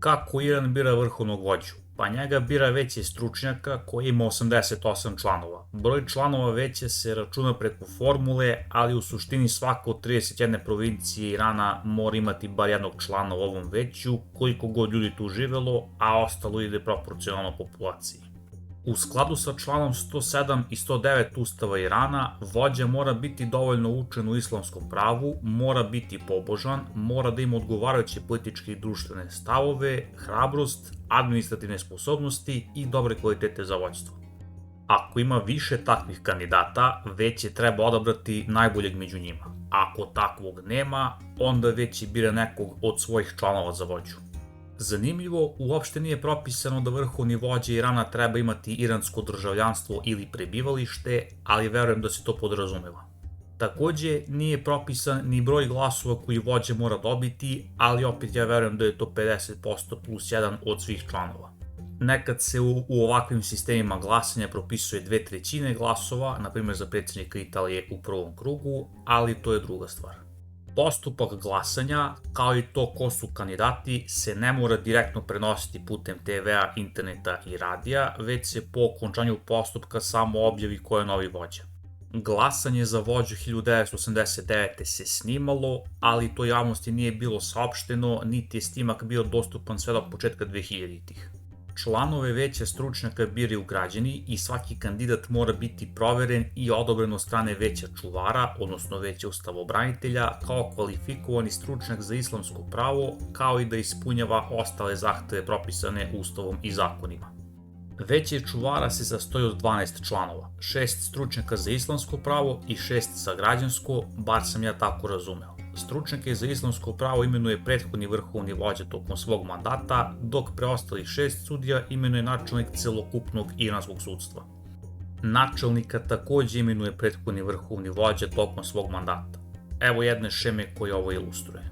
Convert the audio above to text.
Kako Iran bira vrhovnog vođu? Pa njega bira veće stručnjaka koji ima 88 članova. Broj članova veća se računa preko formule, ali u suštini svaka od 31 provincije Irana mora imati bar jednog člana u ovom veću, koliko god ljudi tu živelo, a ostalo ide proporcionalno populaciji. U skladu sa članom 107 i 109 Ustava Irana, vođa mora biti dovoljno učen u islamskom pravu, mora biti pobožan, mora da ima odgovarajuće političke i društvene stavove, hrabrost, administrativne sposobnosti i dobre kvalitete za vođstvo. Ako ima više takvih kandidata, veće treba odabrati najboljeg među njima. Ako takvog nema, onda veće bira nekog od svojih članova za vođu. Zanimljivo, uopšte nije propisano da vrhovni vođa Irana treba imati iransko državljanstvo ili prebivalište, ali verujem da se to podrazumeva. Takođe, nije propisan ni broj glasova koji vođa mora dobiti, ali opet ja verujem da je to 50% plus 1 od svih članova. Nekad se u ovakvim sistemima glasanja propisuje 2/3 glasova, na primjer za predsjednika Italije u prvom krugu, ali to je druga stvar. Postupak glasanja, kao i to ko su kandidati, se ne mora direktno prenositi putem TV-a, interneta i radija, već se po okončanju postupka samo objavi ko je novi vođa. Glasanje za vođu 1989. se snimalo, ali to javnosti nije bilo saopšteno, niti je snimak bio dostupan sve do početka 2000-ih. Članove veća stručnjaka biraju građani i svaki kandidat mora biti proveren i odobren od strane veća čuvara, odnosno veća ustavobranitelja, kao kvalifikovani stručnjak za islamsko pravo, kao i da ispunjava ostale zahteve propisane ustavom i zakonima. Veće čuvara se sastoji od 12 članova, 6 stručnjaka za islamsko pravo i 6 za građansko, bar sam ja tako razumeo. Stručnjake za islamsko pravo imenuje prethodni vrhovni vođa tokom svog mandata, dok preostalih 6 sudija imenuje načelnik celokupnog iranskog sudstva. Načelnika takođe imenuje prethodni vrhovni vođa tokom svog mandata. Evo jedne šeme koja ovo ilustruje.